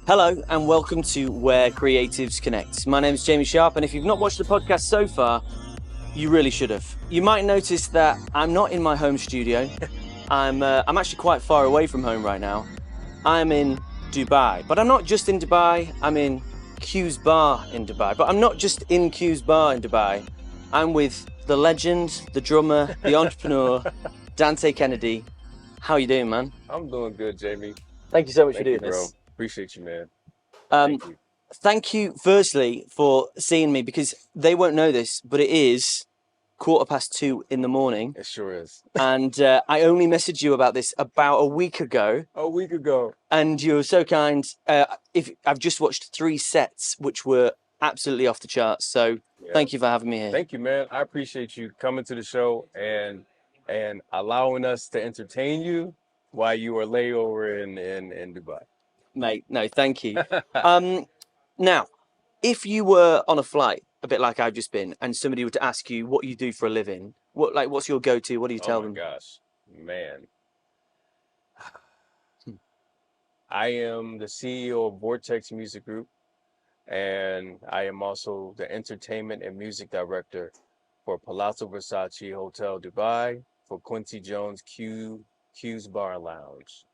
Hello and welcome to Where Creatives Connect. My name is Jamie Sharp, and if you've not watched the podcast so far, you really should have. You might notice that I'm not in my home studio. I'm actually quite far away from home right now. I'm in Dubai, but I'm not just in Dubai. I'm in Q's Bar in Dubai, but I'm not just in Q's Bar in Dubai. I'm with the legend, the drummer, the entrepreneur, Dante Kennedy. How are you doing, man? I'm doing good, Jamie. Thank you so much Thank for you, doing bro. this. Appreciate you, man. Um, Thank you. Thank you, firstly, for seeing me, because they won't know this, but it is 2:15 in the morning. It sure is. And I only messaged you about this about a week ago. A week ago. And you were so kind. If I've just watched 3 sets, which were absolutely off the charts. So thank you for having me here. Thank you, man. I appreciate you coming to the show and allowing us to entertain you while you were layover in Dubai. Mate, no, thank you. Now, if you were on a flight, a bit like I've just been, and somebody were to ask you what you do for a living, what's your go-to? What do you tell them? Oh my gosh, man. I am the CEO of Vortex Music Group, and I am also the entertainment and music director for Palazzo Versace Hotel Dubai, for Quincy Jones Q's Bar and Lounge.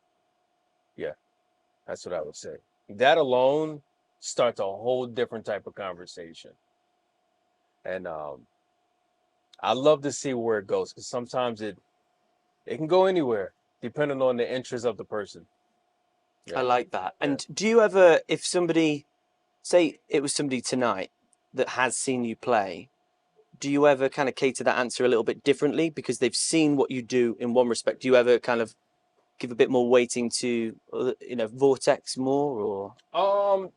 Yeah, that's what I would say. That alone starts a whole different type of conversation. And I love to see where it goes, because sometimes it can go anywhere depending on the interest of the person. I like that. And do you ever, if somebody, say it was somebody tonight that has seen you play, do you ever kind of cater that answer a little bit differently because they've seen what you do in one respect? Do you ever kind of give a bit more weighting to, Vortex more, or?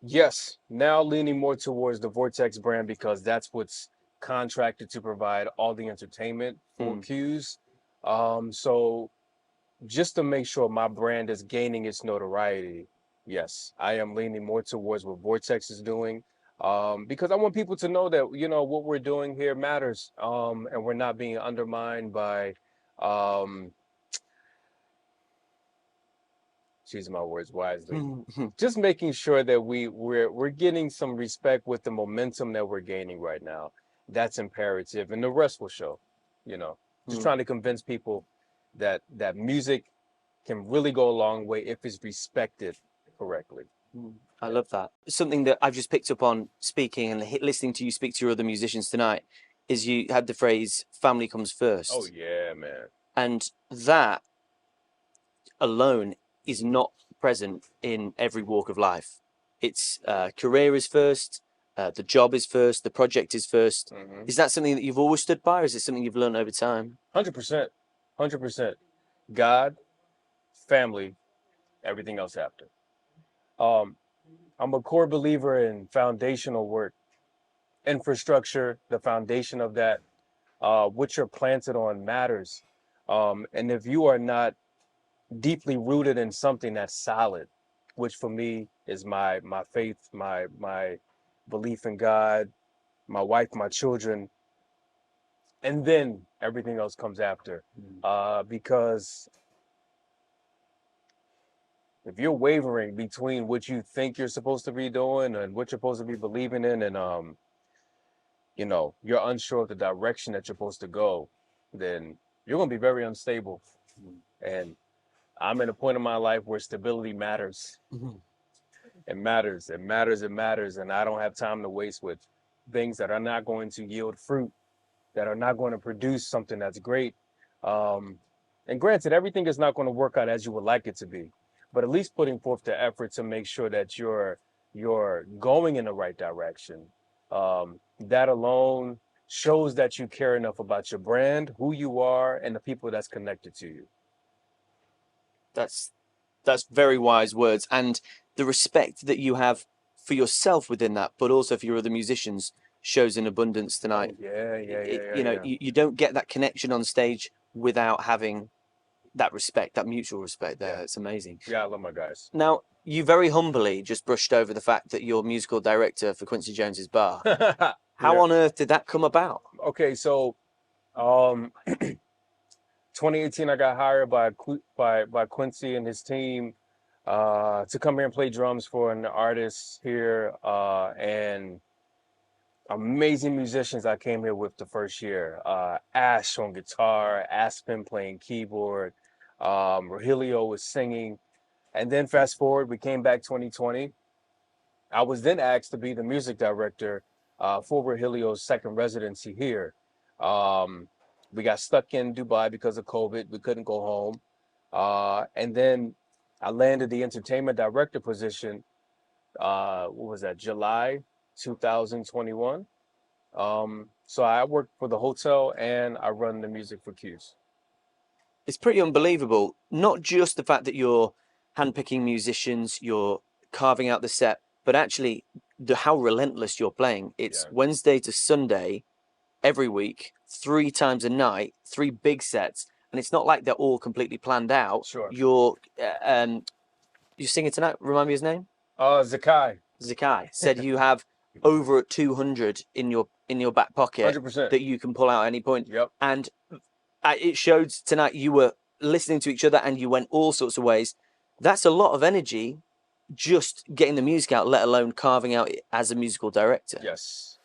Yes, now leaning more towards the Vortex brand, because that's what's contracted to provide all the entertainment for Q's. So just to make sure my brand is gaining its notoriety, yes, I am leaning more towards what Vortex is doing, because I want people to know that, what we're doing here matters, and we're not being undermined by, choose my words wisely, just making sure that we're getting some respect with the momentum that we're gaining right now. That's imperative, and the rest will show. Just trying to convince people that music can really go a long way if it's respected correctly. I love that. Something that I've just picked up on speaking and listening to you speak to your other musicians tonight is you had the phrase "family comes first." Oh yeah, man. And that alone is not present in every walk of life. It's career is first, the job is first, the project is 1st. Is that something that you've always stood by, or is it something you've learned over time? 100%. 100%. God, family, everything else after. I'm a core believer in foundational work, infrastructure, the foundation of that, what you're planted on matters. And if you are not deeply rooted in something that's solid, which for me is my faith, my belief in God, my wife, my children, and then everything else comes after. Because if you're wavering between what you think you're supposed to be doing and what you're supposed to be believing in, and you're unsure of the direction that you're supposed to go, then you're gonna be very unstable. And I'm in a point in my life where stability matters. It matters. It matters. It matters. And I don't have time to waste with things that are not going to yield fruit, that are not going to produce something that's great. And granted, everything is not going to work out as you would like it to be, but at least putting forth the effort to make sure that you're going in the right direction. That alone shows that you care enough about your brand, who you are, and the people that's connected to you. That's very wise words, and the respect that you have for yourself within that, but also for your other musicians, shows in abundance tonight. You don't get that connection on stage without having that respect, that mutual respect there. It's amazing. Yeah, I love my guys. Now, you very humbly just brushed over the fact that you're musical director for Quincy Jones's bar. How on earth did that come about? Okay, so 2018, I got hired by Quincy and his team to come here and play drums for an artist here, and amazing musicians I came here with the first year. Ash on guitar, Aspen playing keyboard, Rogelio was singing. And then fast forward, we came back 2020. I was then asked to be the music director for Rogelio's second residency here. Um, we got stuck in Dubai because of COVID. We couldn't go home. And then I landed the entertainment director position. What was that? July 2021. So I work for the hotel and I run the music for Q's. It's pretty unbelievable. Not just the fact that you're handpicking musicians, you're carving out the set, but actually how relentless you're playing. It's Yeah. Wednesday to Sunday every week, 3 times a night, 3 big sets, and it's not like they're all completely planned out. Sure. You're singing tonight. Remind me his name. Zakai. Zakai said you have over 200 in your back pocket 100%. that you can pull out at any point. Yep. And it showed tonight you were listening to each other and you went all sorts of ways. That's a lot of energy just getting the music out, let alone carving out as a musical director. Yes.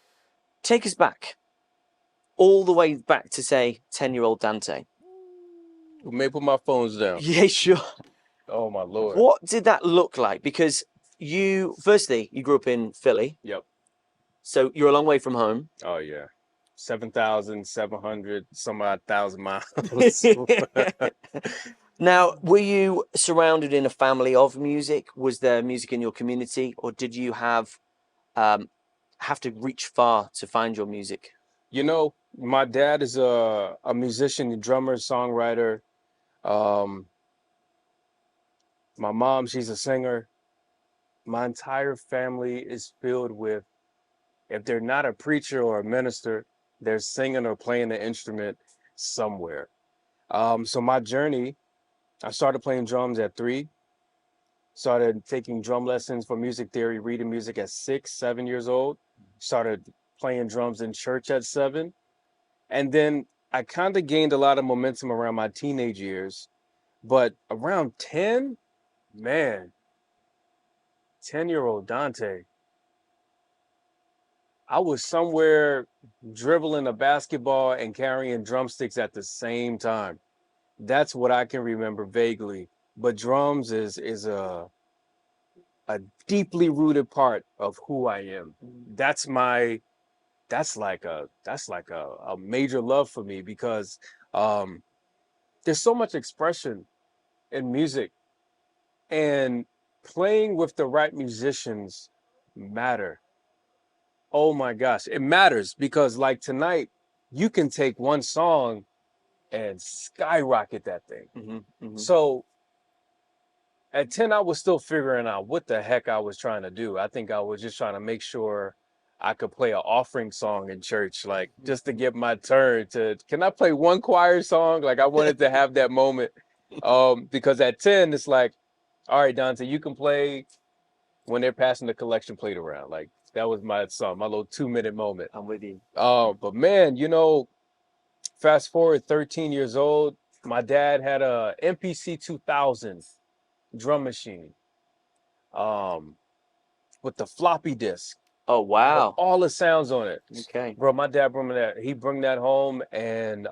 Take us back, all the way back to, say, 10-year-old Dante. We may put my phones down. Yeah, sure. Oh, my Lord. What did that look like? Because you grew up in Philly. Yep. So you're a long way from home. Oh, yeah. 7,700 some odd thousand miles. Now, were you surrounded in a family of music? Was there music in your community, or did you have to reach far to find your music? You know, my dad is a musician, a drummer, songwriter. My mom, she's a singer. My entire family is filled with, if they're not a preacher or a minister, they're singing or playing an instrument somewhere. So my journey, I started playing drums at 3, started taking drum lessons for music theory, reading music at 6, 7 years old, started playing drums in church at 7. And then I kind of gained a lot of momentum around my teenage years. But around 10, man, 10-year-old Dante, I was somewhere dribbling a basketball and carrying drumsticks at the same time. That's what I can remember vaguely. But drums is a deeply rooted part of who I am. That's like a major love for me because there's so much expression in music, and playing with the right musicians matter. Oh my gosh, it matters because like tonight, you can take one song and skyrocket that thing. Mm-hmm, mm-hmm. So at 10, I was still figuring out what the heck I was trying to do. I think I was just trying to make sure I could play an offering song in church, like just to get my turn to, can I play one choir song? Like I wanted to have that moment. Because at 10, it's like, all right, Dante, you can play when they're passing the collection plate around. Like that was my song, my little 2-minute moment. I'm with you. But man, you know, fast forward 13 years old, my dad had a MPC 2000 drum machine with the floppy disk. Oh, wow. All the sounds on it. Okay. Bro, my dad brought me that. He brought that home and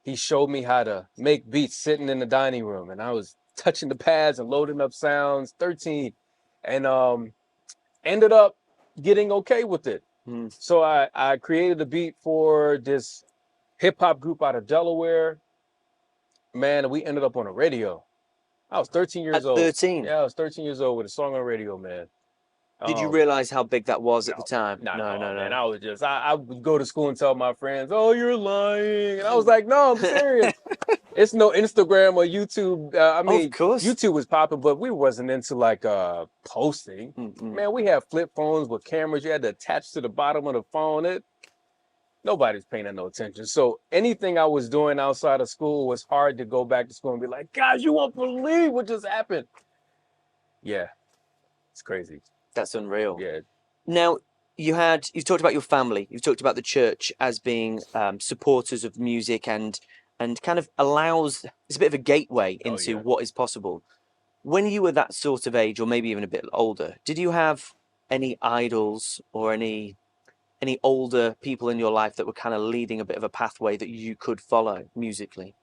he showed me how to make beats sitting in the dining room. And I was touching the pads and loading up sounds, 13. And ended up getting okay with it. Mm. So I created a beat for this hip hop group out of Delaware. Man, we ended up on the radio. I was 13 years old. 13? Yeah, I was 13 years old with a song on radio, man. Did you realize how big that was at the time? No. No. I was just, I would go to school and tell my friends, oh, you're lying. And I was like, no, I'm serious. It's no Instagram or YouTube. I mean, of course. YouTube was popping, but we wasn't into like posting. Mm-mm. Man, we had flip phones with cameras you had to attach to the bottom of the phone. Nobody's paying no attention. So anything I was doing outside of school was hard to go back to school and be like, guys, you won't believe what just happened. Yeah, it's crazy. That's unreal. Yeah. Now, you talked about your family. You've talked about the church as being supporters of music and kind of it's a bit of a gateway into what is possible. When you were that sort of age, or maybe even a bit older, did you have any idols or any older people in your life that were kind of leading a bit of a pathway that you could follow musically?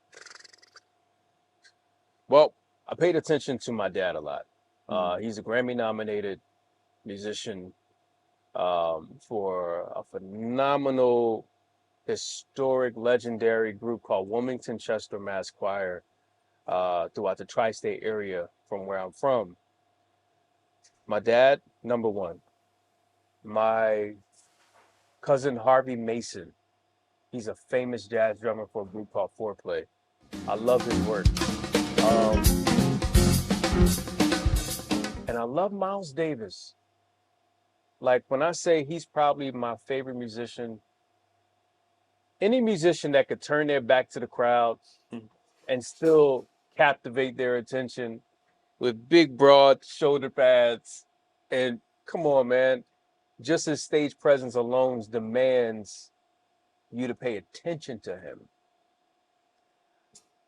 Well, I paid attention to my dad a lot. He's a Grammy-nominated musician for a phenomenal, historic, legendary group called Wilmington Chester Mass Choir throughout the tri-state area from where I'm from. My dad, number one. My cousin Harvey Mason, he's a famous jazz drummer for a group called Foreplay. I love his work. And I love Miles Davis. Like when I say he's probably my favorite musician, any musician that could turn their back to the crowd and still captivate their attention with big, broad shoulder pads. And come on, man, just his stage presence alone demands you to pay attention to him.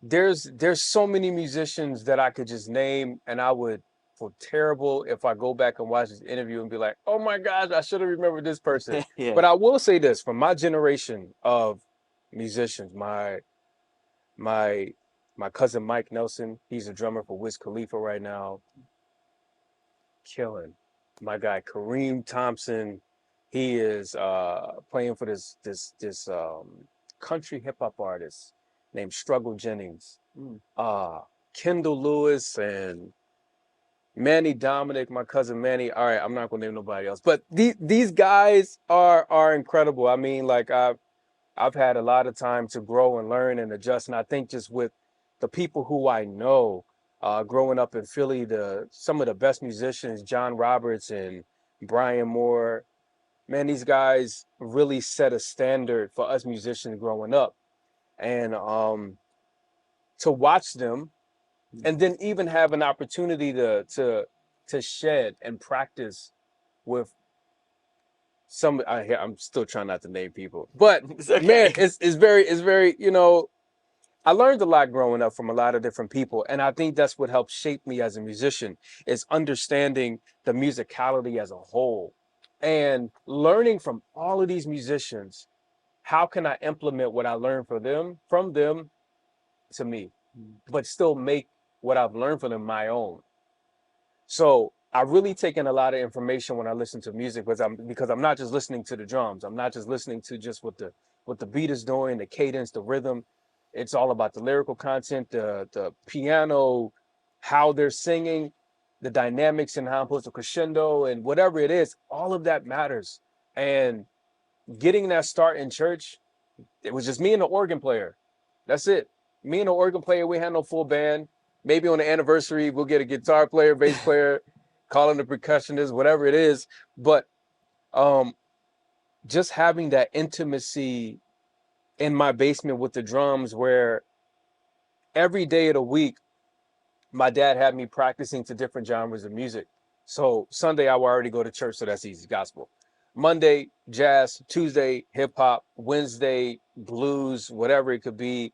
There's so many musicians that I could just name, and I would feel terrible if I go back and watch this interview and be like, oh my gosh, I should have remembered this person. Yeah. But I will say this, from my generation of musicians, my cousin Mike Nelson, he's a drummer for Wiz Khalifa right now. Killing. My guy Kareem Thompson, he is playing for this country hip hop artist named Struggle Jennings. Kendall Lewis and Manny Dominic, my cousin Manny. All right, I'm not gonna name nobody else, but these guys are incredible. I mean, like I've had a lot of time to grow and learn and adjust, and I think just with the people who I know, growing up in Philly, some of the best musicians, John Roberts and Brian Moore, man, these guys really set a standard for us musicians growing up. And to watch them, and then even have an opportunity to shed and practice with some. I'm still trying not to name people, but okay. Man, it's very, you know. I learned a lot growing up from a lot of different people, and I think that's what helped shape me as a musician, is understanding the musicality as a whole and learning from all of these musicians. How can I implement what I learned from them to me, but still make what I've learned from them my own? So I've really taken a lot of information when I listen to music, because I'm not just listening to the drums. I'm not just listening to just what the beat is doing, the cadence, the rhythm. It's all about the lyrical content, the piano, how they're singing, the dynamics and how it puts a crescendo and whatever it is. All of that matters. And getting that start in church, it was just me and the organ player. That's it. Me and the organ player, we had no full band. Maybe on the anniversary, we'll get a guitar player, bass player, calling the percussionist, whatever it is. But just having that intimacy in my basement with the drums, where every day of the week, my dad had me practicing to different genres of music. So Sunday, I would already go to church, so that's easy, gospel. Monday, jazz. Tuesday, hip hop. Wednesday, blues, whatever it could be.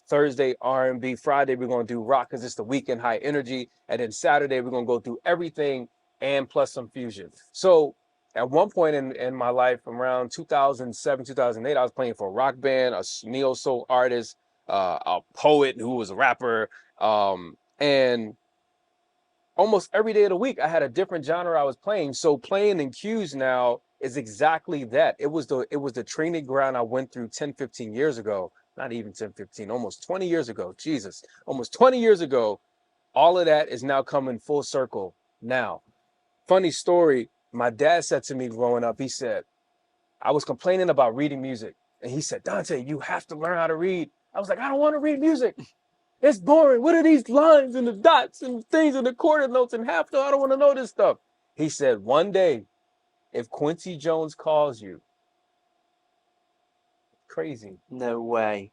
Thursday, R&B. Friday, we're going to do rock because it's the weekend, high energy. And then Saturday, we're going to go through everything and plus some fusion. So at one point in my life, around 2007, 2008, I was playing for a rock band, a neo soul artist, a poet who was a rapper, and almost every day of the week, I had a different genre I was playing. So playing in cues now is exactly that. It was the training ground I went through 10, 15 years ago. Not even 10, 15, almost 20 years ago. Jesus, almost 20 years ago. All of that is now coming full circle now. Funny story. My dad said to me growing up, he said, I was complaining about reading music. And he said, Dante, you have to learn how to read. I was like, I don't want to read music. It's boring. What are these lines and the dots and things and the quarter notes and half note? I don't want to know this stuff. He said, one day, if Quincy Jones calls you, crazy. No way.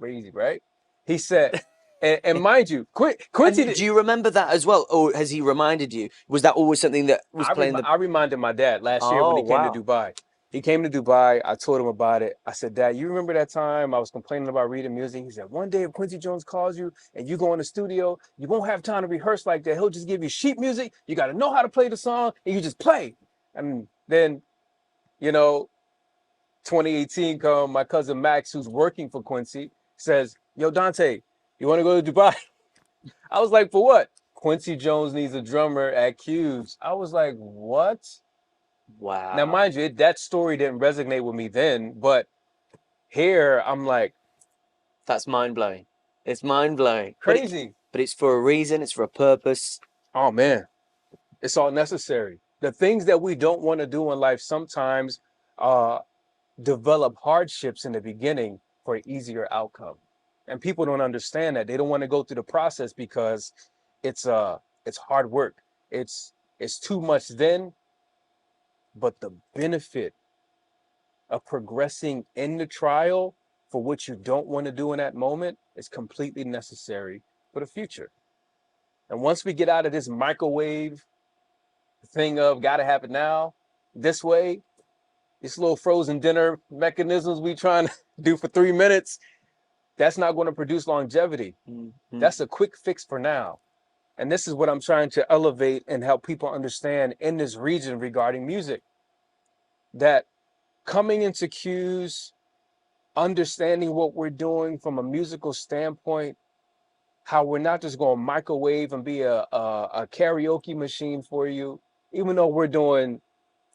Crazy, right? He said, and mind you, Quincy. And do you remember that as well? Or has he reminded you? Was that always something that was playing I reminded my dad last year when he came to Dubai. He came to Dubai. I told him about it. I said, Dad, you remember that time I was complaining about reading music? He said, one day if Quincy Jones calls you and you go in the studio, you won't have time to rehearse like that. He'll just give you sheet music. You got to know how to play the song and you just play. And then, you know, 2018 come, my cousin Max, who's working for Quincy, says, yo, Dante, you want to go to Dubai? I was like, for what? Quincy Jones needs a drummer at Q's. I was like, what? Now, Wow. mind you, that story didn't resonate with me then, but here I'm like, That's mind blowing. It's mind blowing. crazy. But it's for a reason, it's for a purpose. Oh man, it's all necessary. The things that we don't want to do in life sometimes uh, develop hardships in the beginning for an easier outcome. And people don't understand that. They don't want to go through the process because it's hard work. It's too much then, but the benefit of progressing in the trial for what you don't want to do in that moment is completely necessary for the future. And once we get out of this microwave thing of gotta have it now, this way, this little frozen dinner mechanisms we trying to do for 3 minutes, that's not going to produce longevity. Mm-hmm. That's a quick fix for now. And this is what I'm trying to elevate and help people understand in this region regarding music. That coming into cues, understanding what we're doing from a musical standpoint, how we're not just going to microwave and be a karaoke machine for you, even though we're doing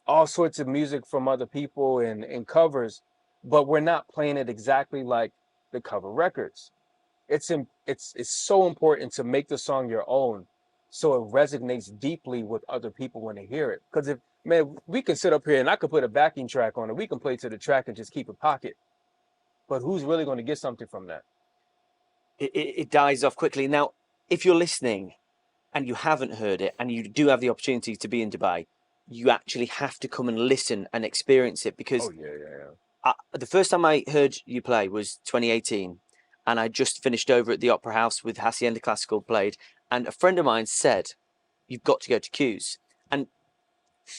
all sorts of music from other people and covers, but we're not playing it exactly like the cover records. It's so important to make the song your own so it resonates deeply with other people when they hear it. Because if, man, we can sit up here and I could put a backing track on it. We can play to the track and just keep a pocket. But who's really going to get something from that? It dies off quickly. Now, if you're listening and you haven't heard it and you do have the opportunity to be in Dubai, you actually have to come and listen and experience it because Oh, yeah. the first time I heard you play was 2018, and I just finished over at the Opera House with Hacienda Classical played, and a friend of mine said, "You've got to go to Q's." And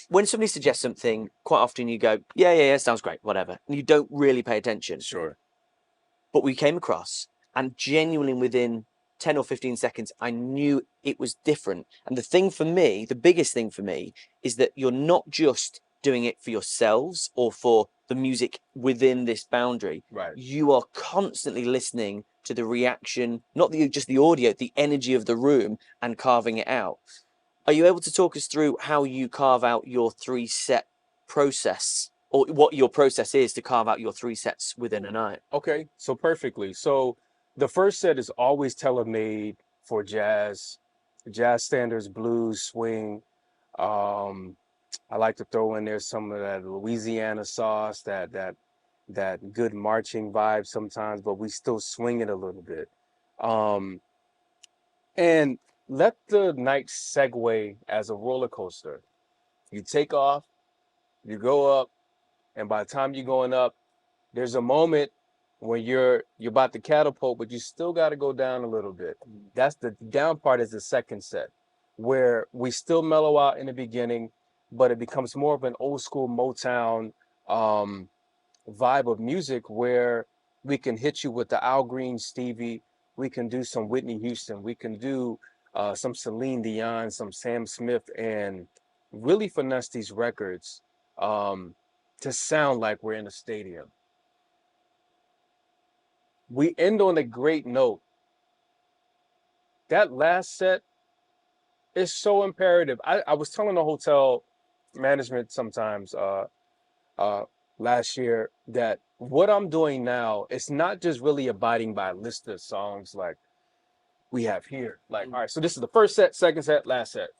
when somebody suggests something, quite often you go, "Yeah, sounds great, whatever," and you don't really pay attention. Sure. But we came across, and genuinely within 10 or 15 seconds, I knew it was different. And the thing for me, the biggest thing for me, is that you're not just doing it for yourselves or for the music within this boundary. Right. You are constantly listening to the reaction, not just the audio, the energy of the room and carving it out. Are you able to talk us through how you carve out your 3-set process, or what your process is to carve out your 3 sets within a night? Okay, so perfectly. So the first set is always tailor-made for jazz standards, blues, swing. I like to throw in there some of that Louisiana sauce, that good marching vibe sometimes, but we still swing it a little bit. Um, and let the night segue as a roller coaster. You take off, you go up, and by the time you're going up, there's a moment when you're about to catapult, but you still got to go down a little bit. That's the down part is the second set, where we still mellow out in the beginning, but it becomes more of an old school Motown vibe of music where we can hit you with the Al Green, Stevie. We can do some Whitney Houston. We can do some Celine Dion, some Sam Smith, and really finesse these records to sound like we're in a stadium. We end on a great note. That last set is so imperative. I was telling the hotel management sometimes last year that what I'm doing now is not just really abiding by a list of songs like we have here. Like, all right, so this is the first set, second set, last set.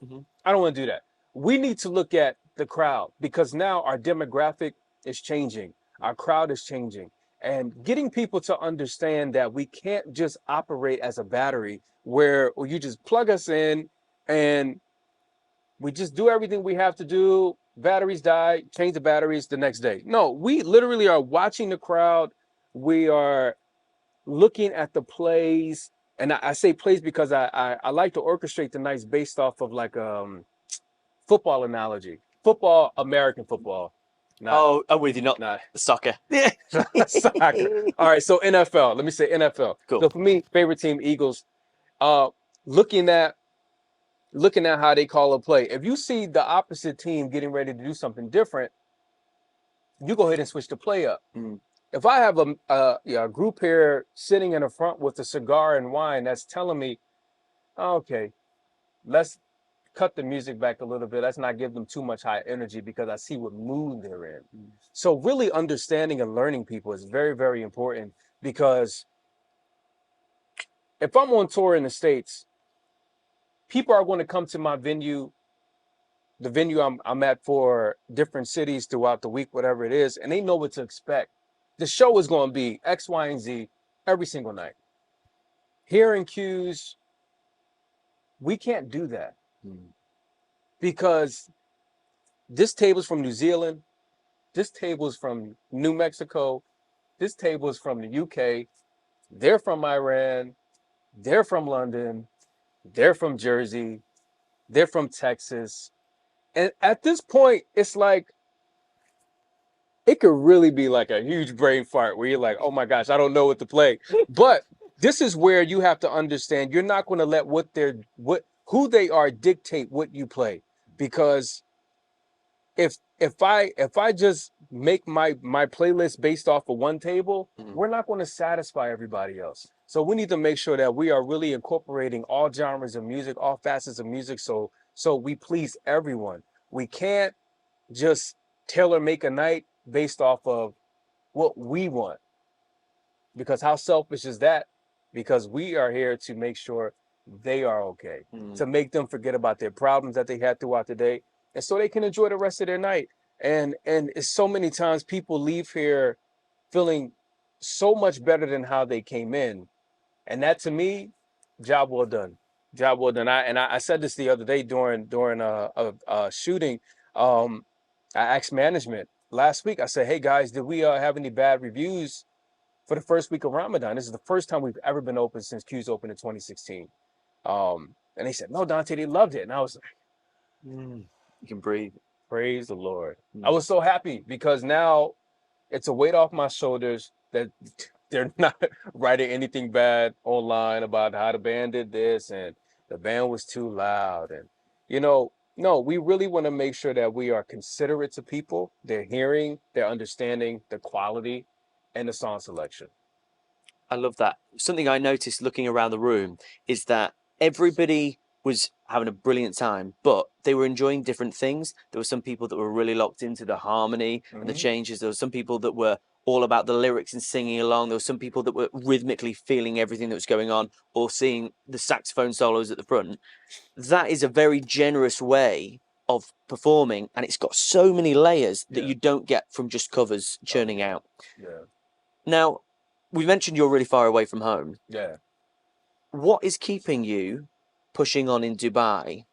I don't want to do that. We need to look at the crowd because now our demographic is changing. Our crowd is changing. And getting people to understand that we can't just operate as a battery where you just plug us in and we just do everything we have to do. Batteries die, change the batteries the next day. No, we literally are watching the crowd. We are looking at the plays. And I say plays because I like to orchestrate the nights based off of like football analogy. Football, American football. Not, I'm with you, not not soccer. Yeah. soccer. All right, so NFL. Let me say NFL. Cool. So for me, favorite team, Eagles. Uh, looking at how they call a play. If you see the opposite team getting ready to do something different, you go ahead and switch the play up. Mm. If I have a group here sitting in the front with a cigar and wine, that's telling me, okay, let's cut the music back a little bit. Let's not give them too much high energy because I see what mood they're in. Mm. So really understanding and learning people is very, very important, because if I'm on tour in the States, people are going to come to my venue, the venue I'm at, for different cities throughout the week, whatever it is, and they know what to expect. The show is going to be X, Y, and Z every single night. Here in Q's, we can't do that because this table's from New Zealand, this table's from New Mexico, this table's from the UK, they're from Iran, they're from London, they're from Jersey, they're from Texas. And at this point, it's like, it could really be like a huge brain fart where you're like, oh my gosh, I don't know what to play. But this is where you have to understand you're not going to let who they are dictate what you play. Because if I just make my playlist based off of one table, we're not going to satisfy everybody else. So we need to make sure that we are really incorporating all genres of music, all facets of music, so we please everyone. We can't just tailor make a night based off of what we want, because how selfish is that? Because we are here to make sure they are okay, to make them forget about their problems that they had throughout the day, and so they can enjoy the rest of their night. And it's so many times people leave here feeling so much better than how they came in, and that, to me, job well done. Job well done. I said this the other day during a shooting. I asked management last week. I said, "Hey guys, did we have any bad reviews for the first week of Ramadan? This is the first time we've ever been open since Q's opened in 2016." And they said, "No, Dante, they loved it." And I was like, You can breathe. praise the Lord. I was so happy because now it's a weight off my shoulders that they're not writing anything bad online about how the band did this and the band was too loud. And, no, we really want to make sure that we are considerate to people, their hearing, their understanding, the quality, and the song selection. I love that. Something I noticed looking around the room is that everybody was having a brilliant time, but they were enjoying different things. There were some people that were really locked into the harmony and the changes. There were some people that were all about the lyrics and singing along. There were some people that were rhythmically feeling everything that was going on, or seeing the saxophone solos at the front. That is a very generous way of performing, and it's got so many layers that you don't get from just covers churning out. Yeah. Now, we mentioned you're really far away from home. Yeah. What is keeping you pushing on in Dubai,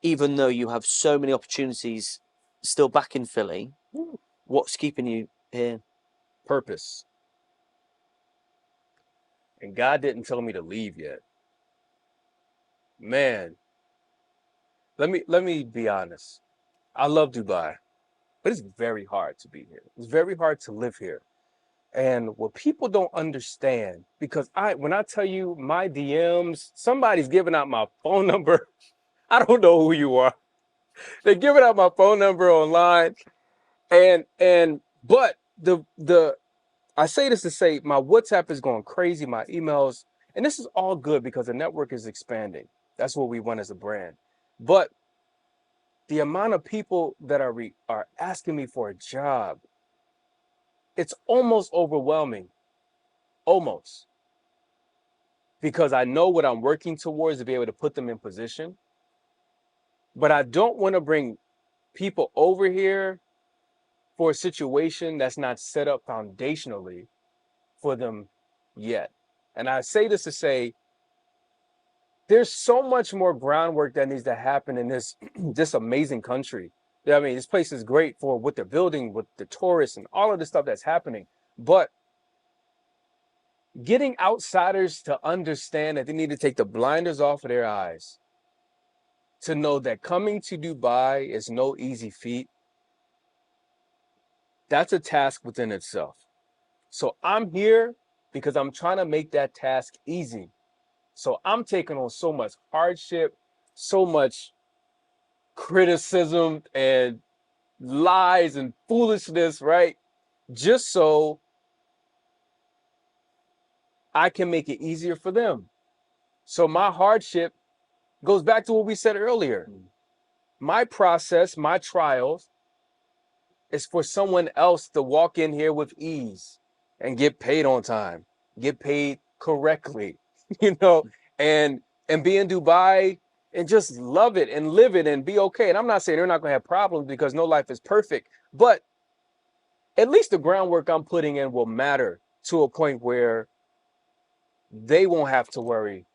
even though you have so many opportunities still back in Philly? What's keeping you here? Purpose. And God didn't tell me to leave yet. Man, let me be honest. I love Dubai, but it's very hard to be here. It's very hard to live here. And what people don't understand, because when I tell you my DMs, somebody's giving out my phone number. I don't know who you are. They're giving out my phone number online. But I say this to say my WhatsApp is going crazy, my emails, and this is all good because the network is expanding. That's what we want as a brand. But the amount of people that are asking me for a job, it's almost overwhelming. Almost. Because I know what I'm working towards to be able to put them in position. But I don't want to bring people over here for a situation that's not set up foundationally for them yet. And I say this to say, there's so much more groundwork that needs to happen in this this amazing country. I mean, this place is great for what they're building with the tourists and all of the stuff that's happening. But getting outsiders to understand that they need to take the blinders off of their eyes to know that coming to Dubai is no easy feat. that's a task within itself. So I'm here because I'm trying to make that task easy. So I'm taking on so much hardship, so much criticism and lies and foolishness, right? Just so I can make it easier for them. So my hardship goes back to what we said earlier. My process, my trials is for someone else to walk in here with ease and get paid on time, get paid correctly, you know, and be in Dubai and just love it and live it and be okay. And I'm not saying they're not going to have problems because no life is perfect, but at least the groundwork I'm putting in will matter to a point where they won't have to worry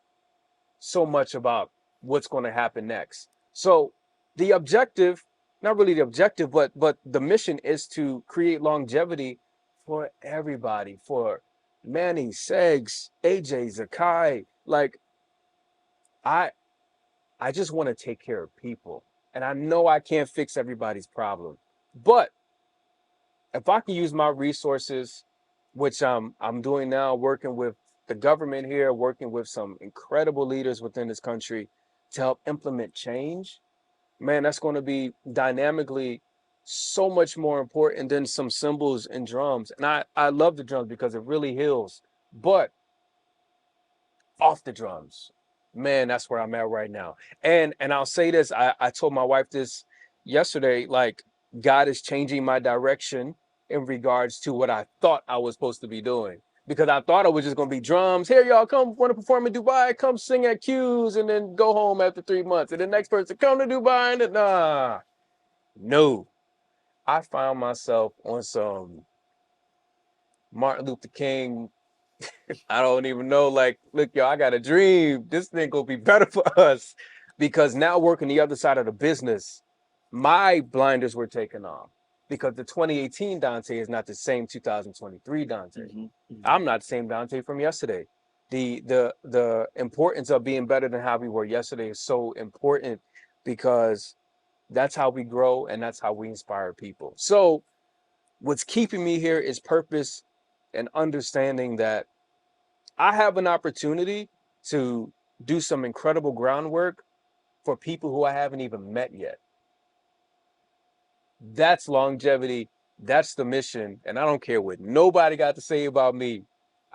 so much about what's going to happen next. So the objective, not really the objective, but the mission is to create longevity for everybody, for Manny, Segs, AJ, Zakai. Like I just want to take care of people. And I know I can't fix everybody's problem. But if I can use my resources, which I'm doing now, working with the government here, working with some incredible leaders within this country to help implement change, man, that's going to be dynamically so much more important than some cymbals and drums. And I love the drums because it really heals. But off the drums, man, that's where I'm at right now. And I'll say this, I told my wife this yesterday, like God is changing my direction in regards to what I thought I was supposed to be doing. Because I thought it was just gonna be drums. Here, y'all come want to perform in Dubai, come sing at Q's and then go home after 3 months. And the next person come to Dubai and then, no. I found myself on some Martin Luther King. I don't even know, like, look, y'all, I got a dream. This thing gonna be better for us. Because now working the other side of the business, my blinders were taken off. Because the 2018 Dante is not the same 2023 Dante. I'm not the same Dante from yesterday. The importance of being better than how we were yesterday is so important because that's how we grow and that's how we inspire people. So what's keeping me here is purpose and understanding that I have an opportunity to do some incredible groundwork for people who I haven't even met yet. That's longevity. That's the mission. And I don't care what nobody got to say about me.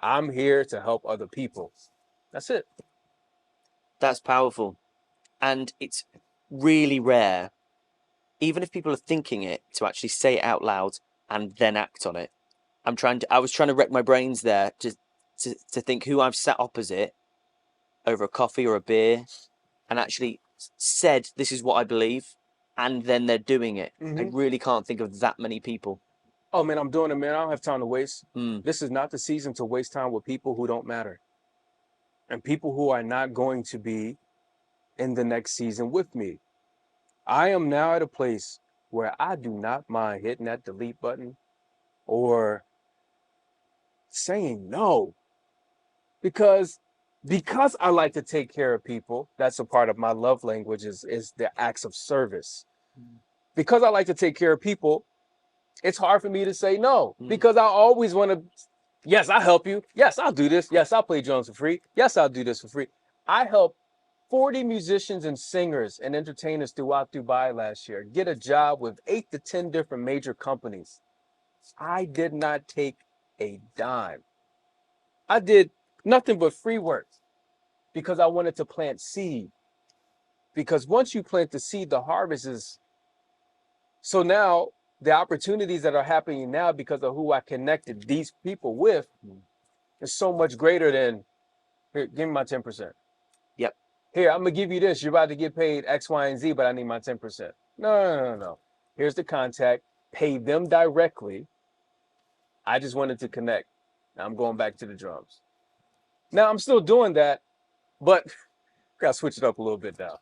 I'm here to help other people. That's it. That's powerful. And it's really rare, even if people are thinking it, to actually say it out loud and then act on it. I was trying to wreck my brains there to think who I've sat opposite over a coffee or a beer and actually said, this is what I believe, and then they're doing it. I really can't think of that many people. Oh, man, I'm doing it, man. I don't have time to waste. Mm. This is not the season to waste time with people who don't matter and people who are not going to be in the next season with me. I am now at a place where I do not mind hitting that delete button or saying no because I like to take care of people. That's a part of my love language is the acts of service. Because I like to take care of people, it's hard for me to say no because I always want to, yes, I'll help you. Yes, I'll do this. Yes, I'll play drums for free. Yes, I'll do this for free. I helped 40 musicians and singers and entertainers throughout Dubai last year get a job with 8 to 10 different major companies. I did not take a dime. I did nothing but free work because I wanted to plant seed. Because once you plant the seed, the harvest is. So now the opportunities that are happening now because of who I connected these people with is so much greater than, here, give me my 10%. Yep. Here, I'm gonna give you this. You're about to get paid X, Y, and Z, but I need my 10%. No. Here's the contact. Pay them directly. I just wanted to connect. Now I'm going back to the drums. Now I'm still doing that, but gotta switch it up a little bit now.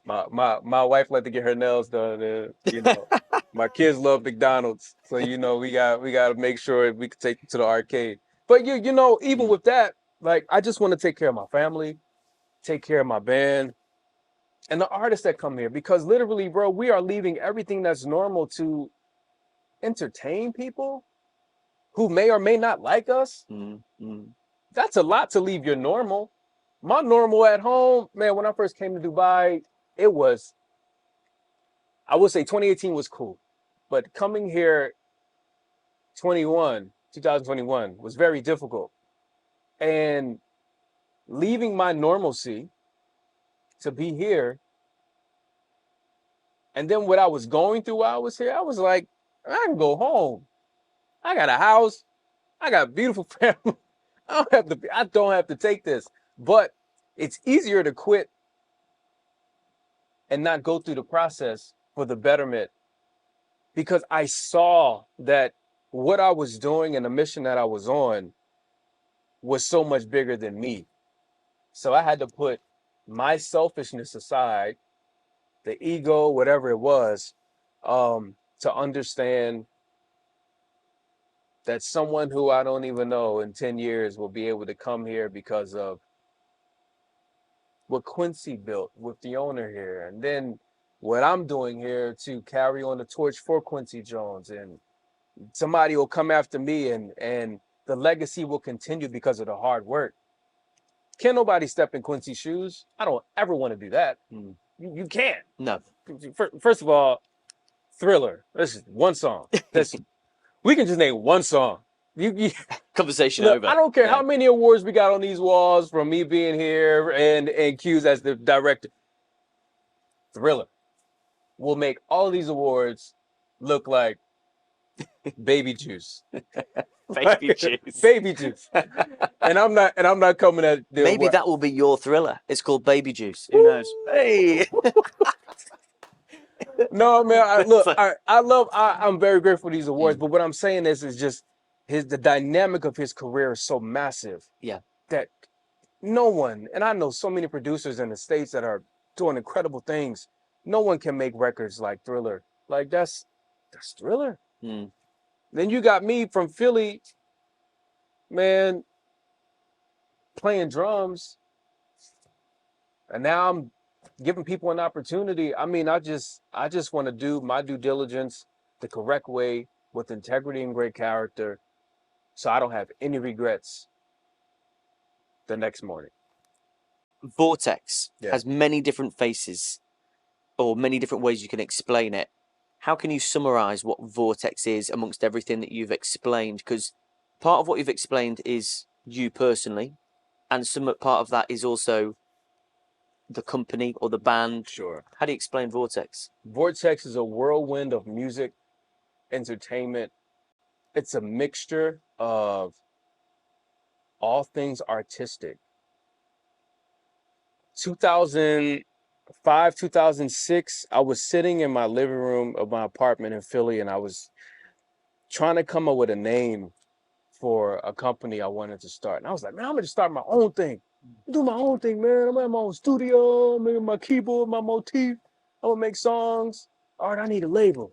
My wife liked to get her nails done. You know, my kids love McDonald's, so you know we got to make sure we can take them to the arcade. But you know, even with that, like I just want to take care of my family, take care of my band, and the artists that come here because literally, bro, we are leaving everything that's normal to entertain people who may or may not like us, that's a lot to leave your normal. My normal at home, man, when I first came to Dubai, it was, I would say 2018 was cool. But coming here 2021 was very difficult. And leaving my normalcy to be here, and then what I was going through while I was here, I was like, I can go home. I got a house. I got a beautiful family. I don't have to take this. But it's easier to quit and not go through the process for the betterment, because I saw that what I was doing and the mission that I was on was so much bigger than me. So I had to put my selfishness aside, the ego, whatever it was, to understand that someone who I don't even know in 10 years will be able to come here because of what Quincy built with the owner here. And then what I'm doing here to carry on the torch for Quincy Jones. And somebody will come after me, and the legacy will continue because of the hard work. Can't nobody step in Quincy's shoes. I don't ever want to do that. You can't. No. First of all, Thriller. This is one song. We can just name one song. Conversation Look, over. I don't care how many awards we got on these walls from me being here and Q's as the director. Thriller will make all of these awards look like baby juice. Baby juice. Baby juice. And I'm not coming at the Maybe that will be your Thriller. It's called Baby Juice. Who knows? Hey. No, man. I'm very grateful for these awards, but what I'm saying is just the dynamic of his career is so massive. Yeah. That no one, and I know so many producers in the States that are doing incredible things. No one can make records like Thriller. Like that's Thriller. Then you got me from Philly, man, playing drums, and now I'm giving people an opportunity. I mean, I just want to do my due diligence the correct way with integrity and great character, so I don't have any regrets the next morning. Vortex has many different faces, or many different ways you can explain it. How can you summarize what Vortex is amongst everything that you've explained? Because part of what you've explained is you personally, and some part of that is also the company or the band. Sure. How do you explain Vortex? Vortex is a whirlwind of music, entertainment. It's a mixture of all things artistic. 2005, 2006, I was sitting in my living room of my apartment in Philly, and I was trying to come up with a name for a company I wanted to start. And I was like, man, I'm going to start my own thing. Do my own thing, man. I'm gonna have my own studio, maybe my keyboard, my motif. I'm gonna make songs. All right, I need a label.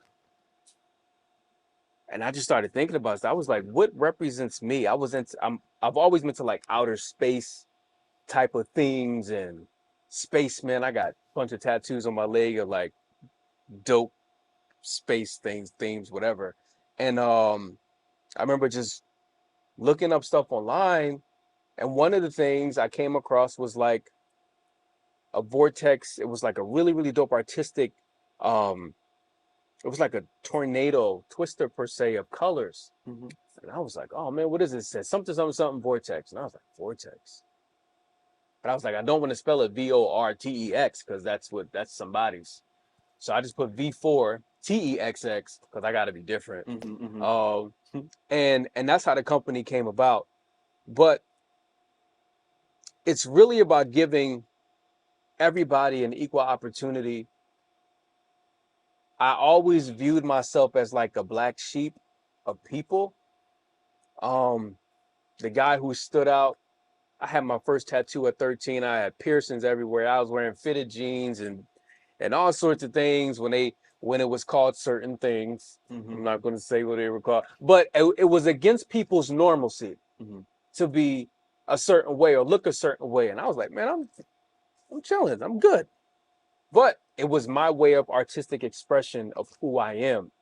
And I just started thinking about it. I was like, what represents me? I've always been to like outer space type of things and spacemen. I got a bunch of tattoos on my leg of like dope space themes, whatever. And I remember just looking up stuff online. And one of the things I came across was like a vortex. It was like a really, really dope artistic, it was like a tornado twister per se of colors. And I was like, oh man, what is this? It said something vortex. And I was like, vortex. But I was like, I don't want to spell it VORTEX because that's somebody's. So I just put V4 TEXX because I got to be different. And that's how the company came about. But it's really about giving everybody an equal opportunity. I always viewed myself as like a black sheep of people. The guy who stood out, I had my first tattoo at 13. I had piercings everywhere. I was wearing fitted jeans and all sorts of things when it was called certain things. I'm not going to say what they were called, but it was against people's normalcy to be a certain way or look a certain way. And I was like, man, I'm chilling. I'm good. But it was my way of artistic expression of who I am.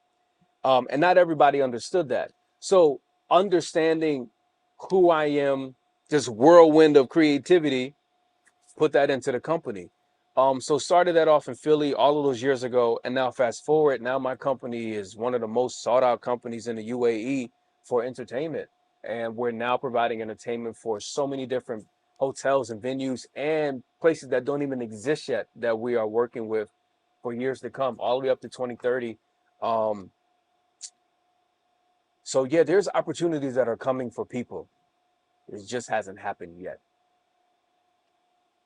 And not everybody understood that. So understanding who I am, this whirlwind of creativity, put that into the company. So started that off in Philly all of those years ago, and now fast forward, now my company is one of the most sought out companies in the UAE for entertainment, and we're now providing entertainment for so many different hotels and venues and places that don't even exist yet that we are working with for years to come, all the way up to 2030. Um, so yeah, there's opportunities that are coming for people. It just hasn't happened yet.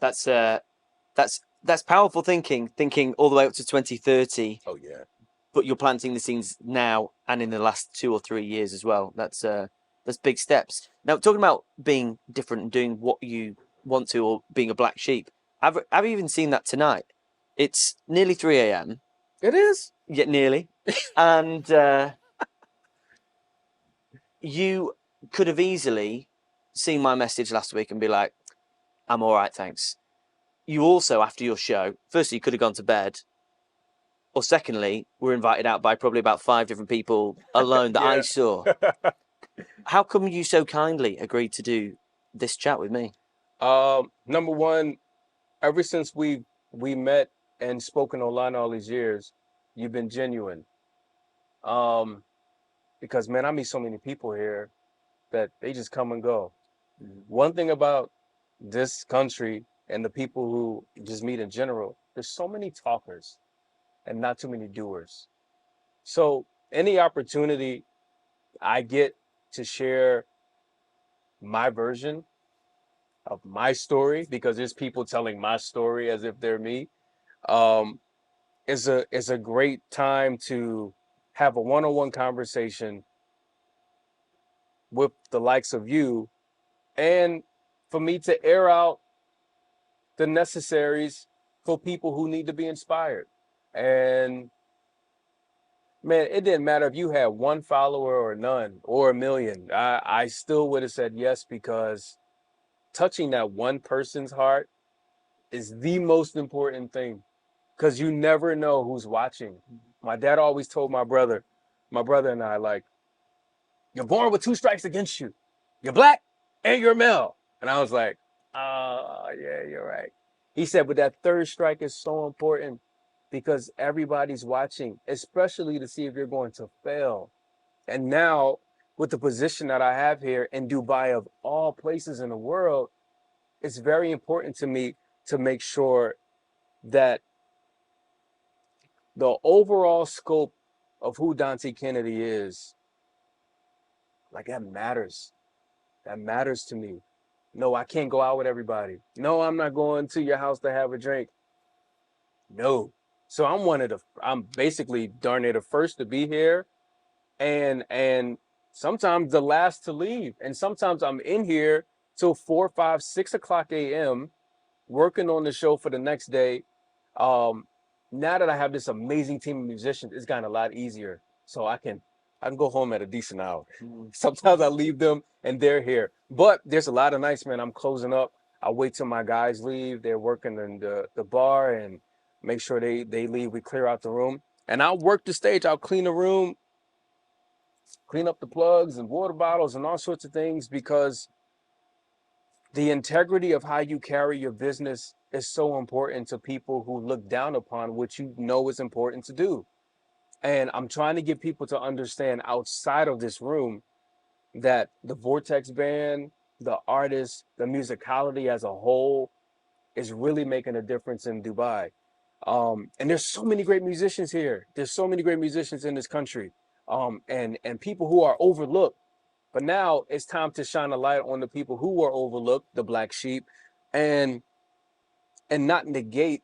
That's powerful thinking. Thinking all the way up to 2030. Oh yeah. But you're planting the seeds now and in the last 2 or 3 years as well. That's big steps. Now, talking about being different and doing what you want to, or being a black sheep, I've even seen that tonight. It's nearly 3 a.m. It is. Yet nearly, and you could have easily seen my message last week and be like, "I'm all right, thanks." You also, after your show, firstly, you could have gone to bed. Or secondly, we're invited out by probably about 5 different people alone that I saw. How come you so kindly agreed to do this chat with me? Number one, ever since we met and spoken online all these years, you've been genuine. Because man, I meet so many people here that they just come and go. One thing about this country and the people who just meet in general, there's so many talkers and not too many doers. So any opportunity I get to share my version of my story, because there's people telling my story as if they're me, um, is a great time to have a one-on-one conversation with the likes of you, and for me to air out the necessaries for people who need to be inspired. And man, it didn't matter if you had 1 follower or none or 1 million. I still would have said yes, because touching that one person's heart is the most important thing, because you never know who's watching. My dad always told my brother and I, like, you're born with 2 strikes against you. You're black and you're male. And I was like, oh, yeah, you're right. He said, but that third strike is so important, because everybody's watching, especially to see if you're going to fail. And now, with the position that I have here in Dubai, of all places in the world, it's very important to me to make sure that the overall scope of who Dante Kennedy is, like, that matters. That matters to me. No, I can't go out with everybody. No, I'm not going to your house to have a drink. No. So I'm basically darn near the first to be here, and sometimes the last to leave. And sometimes I'm in here till 4, 5, 6 o'clock a.m. working on the show for the next day. Now that I have this amazing team of musicians, it's gotten a lot easier. So I can go home at a decent hour. Sometimes I leave them and they're here. But there's a lot of nights, man, I'm closing up. I wait till my guys leave. They're working in the bar, and make sure they leave. We clear out the room. And I'll work the stage. I'll clean the room, clean up the plugs and water bottles and all sorts of things, because the integrity of how you carry your business is so important to people who look down upon what you know is important to do. And I'm trying to get people to understand outside of this room that the Vortex band, the artists, the musicality as a whole is really making a difference in Dubai. And there's so many great musicians here. There's so many great musicians in this country, and people who are overlooked. But now it's time to shine a light on the people who were overlooked, the black sheep, and not negate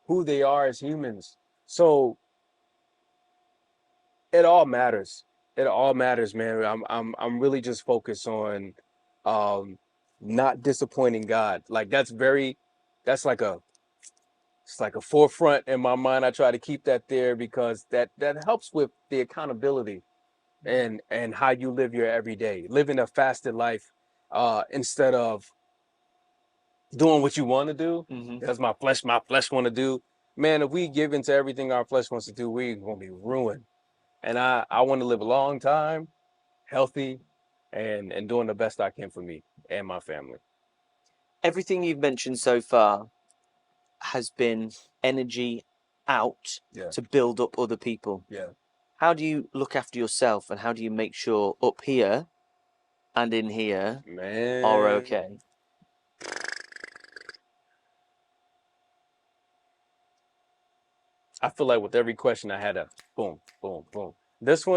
who they are as humans. So it all matters. It all matters, man. I'm really just focused on um not disappointing God. Like, that's like a it's like a forefront in my mind. I try to keep that there, because that helps with the accountability and how you live your everyday, living a fasted life, instead of doing what you want to do. That's my flesh want to do. Man, if we give into everything our flesh wants to do, we're gonna be ruined. And I want to live a long time, healthy, and doing the best I can for me and my family. Everything you've mentioned so far has been energy out Yeah. to build up other people. Yeah. How do you look after yourself, and how do you make sure up here and in here Man. are okay? I feel like with every question I had a boom, boom, boom. This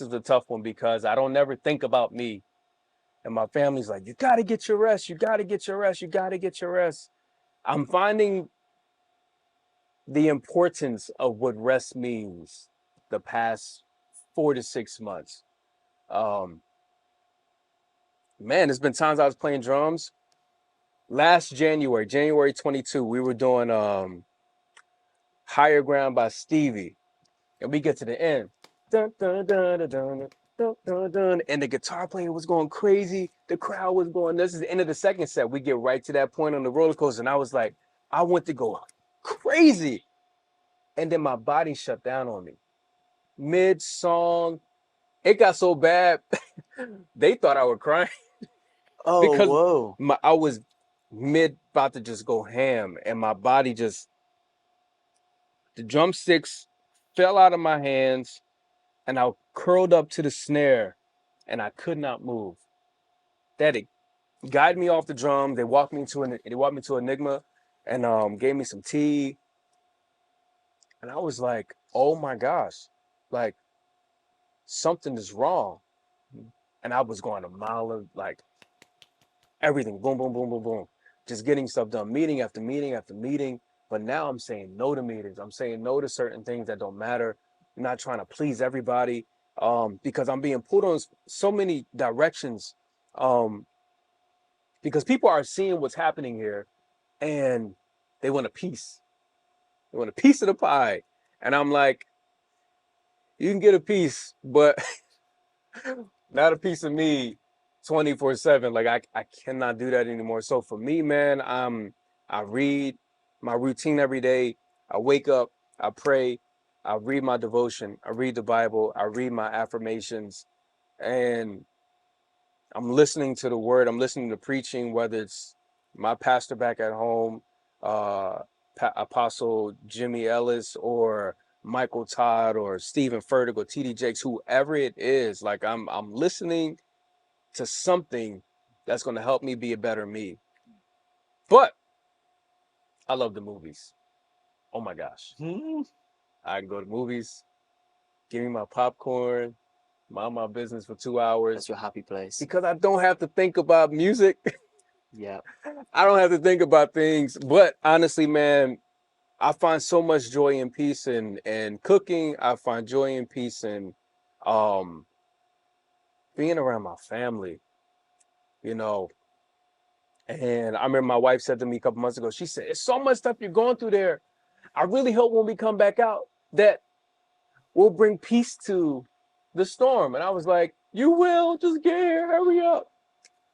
is the tough one because I don't never think about me. And my family's like, you gotta get your rest, you gotta get your rest, you gotta get your rest. I'm finding the importance of what rest means the past 4 to 6 months. Man, there's been times I was playing drums. Last January 22, we were doing Higher Ground by Stevie. And we get to the end. Dun, dun, dun, dun, dun, dun, dun, dun, and the guitar player was going crazy. The crowd was going, this is the end of the second set. We get right to that point on the roller coaster. And I was like, I went to go crazy. And then my body shut down on me. Mid-song, it got so bad, they thought I was crying. Oh, because whoa. I was about to just go ham. And my body just, the drumsticks fell out of my hands. And I curled up to the snare and I could not move. They guided me off the drum. They walked me to Enigma and gave me some tea. And I was like, oh my gosh, like something is wrong. And I was going a mile of like everything, boom, boom, boom, boom, boom. Just getting stuff done, meeting after meeting after meeting. But now I'm saying no to meetings. I'm saying no to certain things that don't matter. I'm not trying to please everybody. Because I'm being pulled on so many directions, because people are seeing what's happening here and they want a piece. They want a piece of the pie. And I'm like, you can get a piece, but not a piece of me 24/7. Like I cannot do that anymore. So for me, man, I read my routine every day. I wake up, I pray, I read my devotion, I read the Bible, I read my affirmations, and I'm listening to the word. I'm listening to preaching, whether it's my pastor back at home, uh, Apostle Jimmy Ellis, or Michael Todd, or Stephen Furtick, or TD Jakes, whoever it is. Like I'm listening to something that's going to help me be a better me. But I love the movies. Oh my gosh. I can go to movies, give me my popcorn, mind my business for 2 hours. That's your happy place. Because I don't have to think about music. Yeah. I don't have to think about things. But honestly, man, I find so much joy and peace in cooking. I find joy and peace in being around my family, you know. And I remember my wife said to me a couple months ago, she said, "It's so much stuff you're going through there. I really hope when we come back out that we'll bring peace to the storm." And I was like, "You will, just get here, hurry up."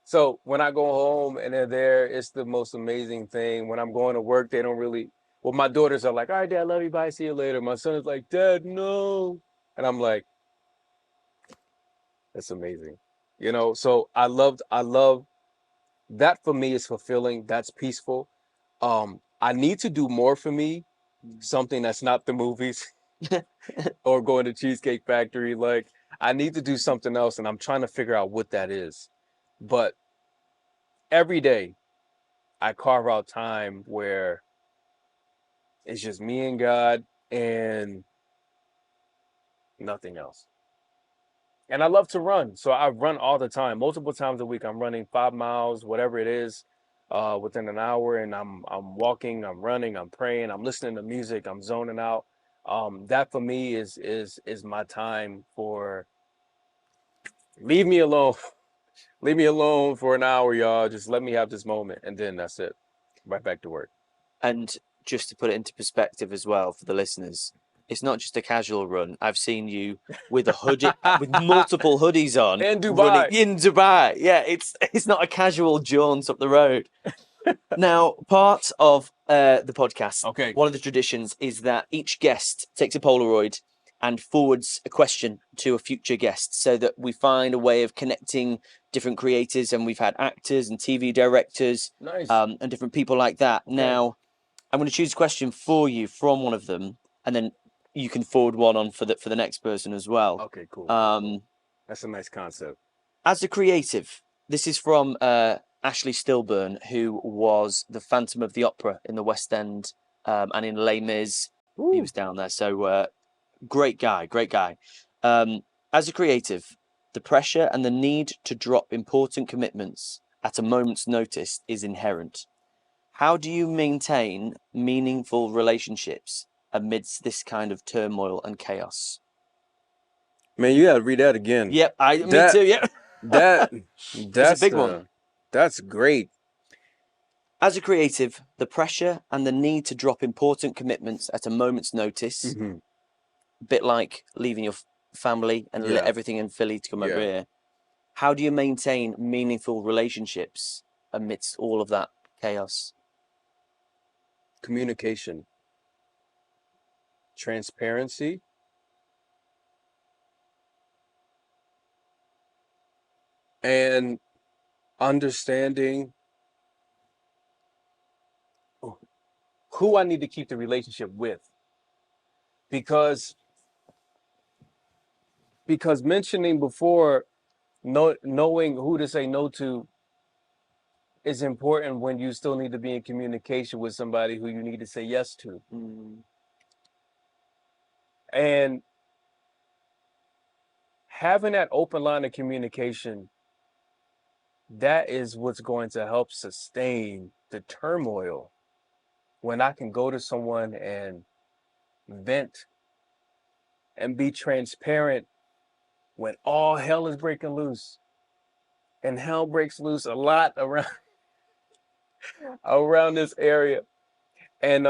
So when I go home and they're there, it's the most amazing thing. When I'm going to work, they don't really, well, my daughters are like, "All right, Dad, love you, bye, see you later." My son is like, "Dad, no." And I'm like, that's amazing. You know, so I love that. For me is fulfilling. That's peaceful. I need to do more for me, something that's not the movies or going to Cheesecake Factory. Like I need to do something else, and I'm trying to figure out what that is. But every day I carve out time where it's just me and God and nothing else. And I love to run. So I run all the time, multiple times a week. I'm running 5 miles, whatever it is, within an hour. And I'm walking, I'm running, I'm praying, I'm listening to music, I'm zoning out. That for me is my time for leave me alone. Leave me alone for an hour, y'all. Just let me have this moment. And then that's it. Right back to work. And just to put it into perspective as well for the listeners, it's not just a casual run. I've seen you with a hoodie, with multiple hoodies on. In Dubai. Running in Dubai. Yeah, it's not a casual jaunt up the road. Now, part of the podcast, Okay. one of the traditions is that each guest takes a Polaroid and forwards a question to a future guest so that we find a way of connecting different creators. And we've had actors and TV directors Nice. and different people like that. Okay. Now, I'm going to choose a question for you from one of them, and then you can forward one on for the next person as well. Okay, cool. That's a nice concept. As a creative, this is from Ashley Stillburn, who was the Phantom of the Opera in the West End and in Les Mis. Ooh. He was down there. So great guy, great guy. As a creative, the pressure and the need to drop important commitments at a moment's notice is inherent. How do you maintain meaningful relationships amidst this kind of turmoil and chaos? Man, you gotta read that again. Yep, me too. Yep, That's a big one. That's great. As a creative, the pressure and the need to drop important commitments at a moment's notice, a bit like leaving your family and let everything in Philly to come over here. How do you maintain meaningful relationships amidst all of that chaos? Communication, transparency, and understanding who I need to keep the relationship with. Because mentioning before, knowing who to say no to is important when you still need to be in communication with somebody who you need to say yes to. And having that open line of communication, that is what's going to help sustain the turmoil. When I can go to someone and vent and be transparent when all hell is breaking loose. And hell breaks loose a lot around this area. And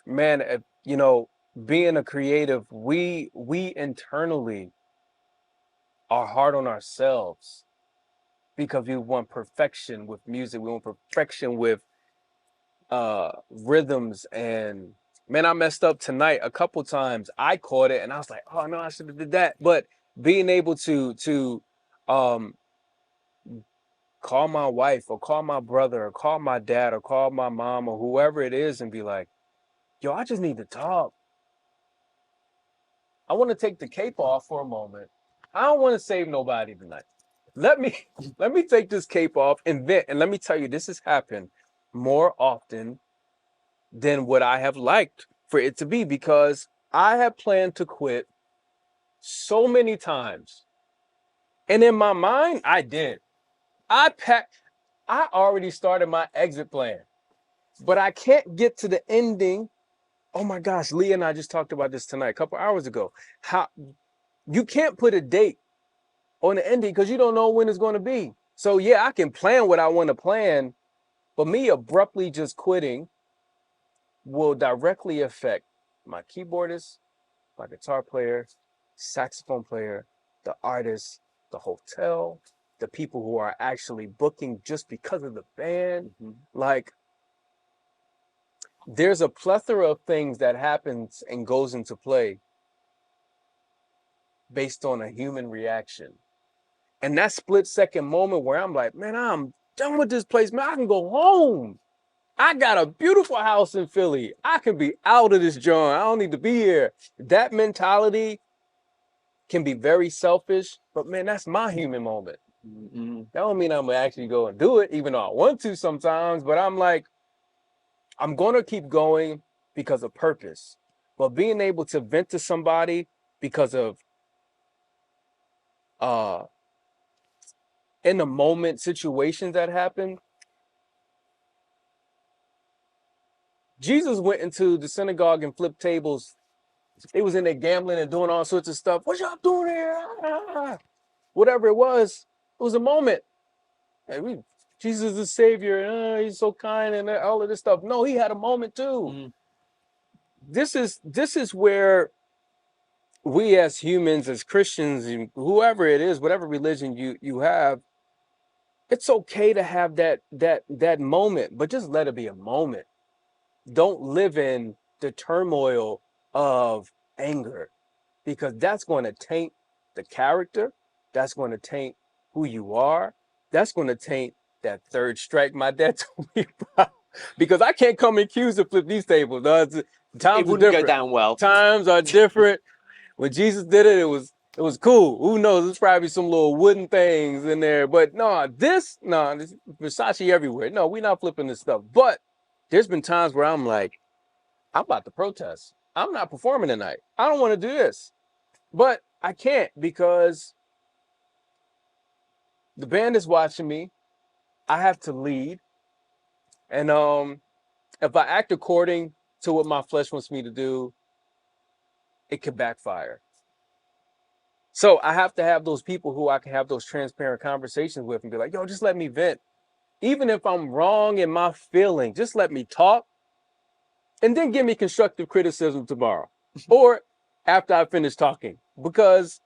man, you know, being a creative, we internally are hard on ourselves because we want perfection with music. We want perfection with rhythms. And man, I messed up tonight a couple times. I caught it and I was like, oh no, I should have did that. But being able to call my wife or call my brother or call my dad or call my mom or whoever it is and be like, yo, I just need to talk. I want to take the cape off for a moment. I don't want to save nobody tonight. Let me take this cape off and vent. And let me tell you, this has happened more often than what I have liked for it to be, because I have planned to quit so many times. And in my mind, I did. I already started my exit plan, but I can't get to the ending. Oh my gosh, Leah and I just talked about this tonight, a couple hours ago. How you can't put a date on the ending because you don't know when it's going to be. So yeah, I can plan what I want to plan, but me abruptly just quitting will directly affect my keyboardist, my guitar player, saxophone player, the artist, the hotel, the people who are actually booking just because of the band. Like, there's a plethora of things that happens and goes into play based on a human reaction. And that split second moment where I'm like, man, I'm done with this place, man. I can go home. I got a beautiful house in Philly. I can be out of this joint. I don't need to be here. That mentality can be very selfish, but man, that's my human moment. That don't mean I'm gonna actually go and do it, even though I want to sometimes, but I'm like, I'm gonna keep going because of purpose. But being able to vent to somebody because of in the moment situations that happen. Jesus went into the synagogue and flipped tables. They was in there gambling and doing all sorts of stuff. What y'all doing here? Whatever it was a moment. And Jesus is the Savior. He's so kind and all of this stuff. No, he had a moment too. This is where we as humans, as Christians, whoever it is, whatever religion you have, it's okay to have that moment, but just let it be a moment. Don't live in the turmoil of anger. because that's going to taint the character. That's going to taint who you are. That's going to taint that third strike my dad told me about. Because I can't come in cues to flip these tables. Times It are wouldn't different. go down well. Times are different. When Jesus did it, it was cool. Who knows? There's probably some little wooden things in there. But this Versace everywhere. No, we're not flipping this stuff. But there's been times where I'm like, I'm about to protest. I'm not performing tonight. I don't want to do this. But I can't because the band is watching me. I have to lead. And if I act according to what my flesh wants me to do, it could backfire. So I have to have those people who I can have those transparent conversations with and be like, yo, just let me vent. Even if I'm wrong in my feeling, just let me talk. And then give me constructive criticism tomorrow or after I finish talking. Because,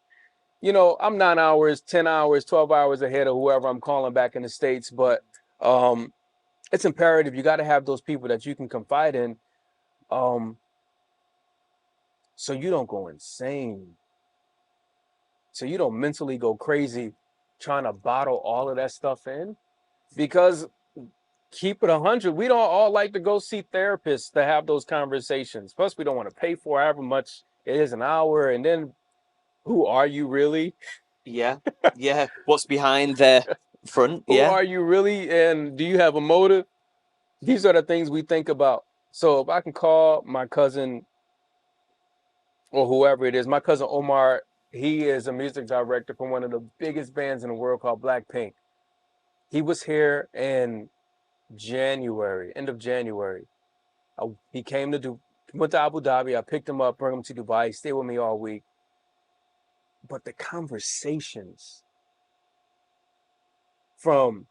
I'm 9 hours, 10 hours, 12 hours ahead of whoever I'm calling back in the States. But it's imperative. You got to have those people that you can confide in so you don't go insane. So you don't mentally go crazy trying to bottle all of that stuff in. Because keep it 100, we don't all like to go see therapists to have those conversations. Plus, we don't want to pay for however much it is an hour. And then who are you really? Yeah. What's behind their front? Who are you really? And do you have a motive? These are the things we think about. So if I can call my cousin or whoever it is, my cousin Omar, he is a music director for one of the biggest bands in the world called Blackpink. He was here in January, end of January. He went to Abu Dhabi. I picked him up, brought him to Dubai. He stayed with me all week. But the conversations from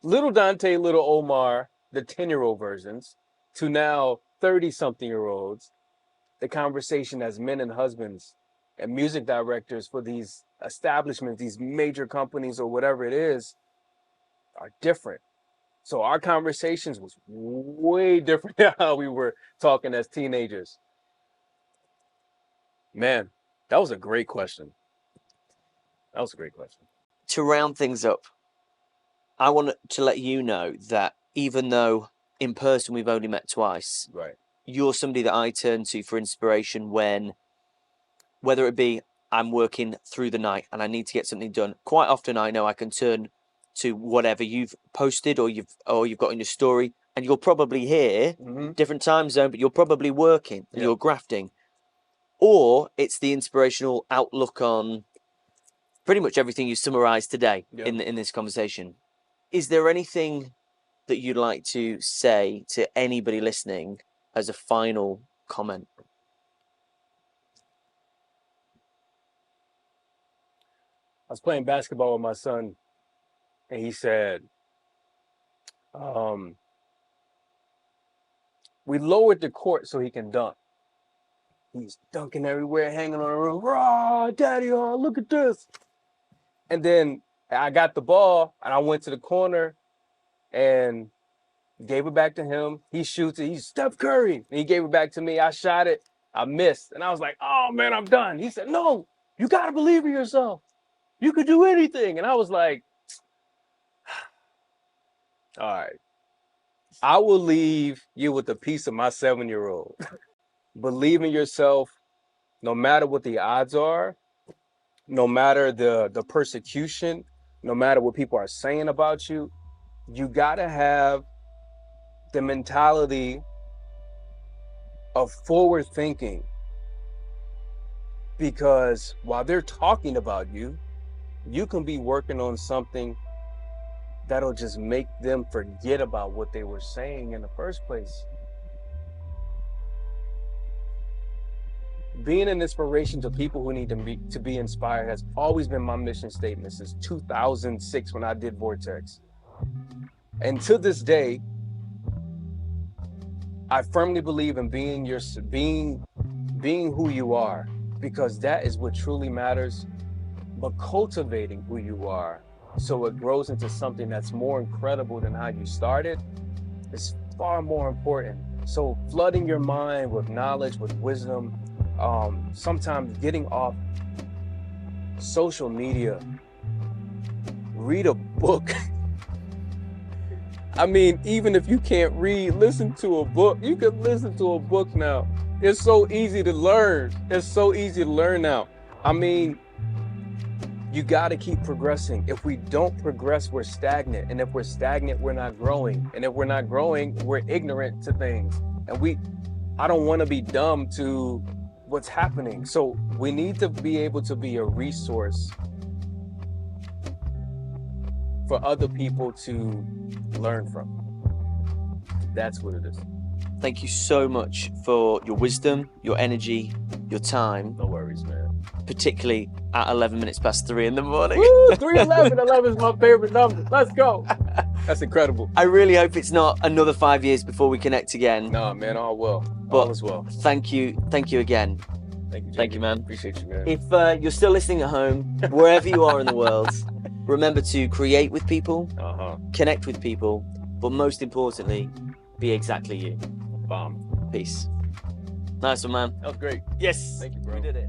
little Dante, little Omar, the 10-year-old versions, to now 30-something-year-olds, the conversation as men and husbands and music directors for these establishments, these major companies or whatever it is, are different. So our conversations was way different than how we were talking as teenagers. Man, that was a great question. To round things up, I want to let you know that even though in person we've only met twice, Right. You're somebody that I turn to for inspiration whether it be I'm working through the night and I need to get something done. Quite often I know I can turn to whatever you've posted or you've got in your story, and you'll probably hear different time zone, but you're probably working, you're grafting. Or it's the inspirational outlook on pretty much everything you summarized today in this conversation. Is there anything that you'd like to say to anybody listening as a final comment? I was playing basketball with my son, and he said, we lowered the court so he can dunk. He's dunking everywhere, hanging on the roof. Raw, daddy, oh, look at this. And then I got the ball, and I went to the corner and gave it back to him. He shoots it. He's Steph Curry. And he gave it back to me. I shot it. I missed. And I was like, oh, man, I'm done. He said, no, you got to believe in yourself. You could do anything. And I was like, all right. I will leave you with a piece of my 7-year-old. Believe in yourself, no matter what the odds are, no matter the persecution, no matter what people are saying about you. You got to have the mentality of forward thinking, because while they're talking about you, you can be working on something that'll just make them forget about what they were saying in the first place. Being an inspiration to people who need to be inspired has always been my mission statement since 2006 when I did Vortex. And to this day, I firmly believe in being who you are, because that is what truly matters. But cultivating who you are so it grows into something that's more incredible than how you started is far more important. So flooding your mind with knowledge, with wisdom, sometimes getting off social media, read a book. I mean, even if you can't read, listen to a book. You can listen to a book now. It's so easy to learn. It's so easy to learn now. I mean, you got to keep progressing. If we don't progress, we're stagnant. And if we're stagnant, we're not growing. And if we're not growing, we're ignorant to things. And I don't want to be dumb to what's happening. So we need to be able to be a resource for other people to learn from. That's what it is. Thank you so much for your wisdom, your energy, your time. No worries, man. Particularly at 11 minutes past 3 in the morning. Woo, 3:11. 11 is my favorite number. Let's go. That's incredible. I really hope it's not another 5 years before we connect again. Nah, man, all well. But all is well. Thank you again. Thank you, Thank you, man. Appreciate you, man. If you're still listening at home, wherever you are in the world, remember to create with people, connect with people, but most importantly, be exactly you. Bomb. Peace. Nice one, man. That was great. Yes. Thank you, bro. We did it.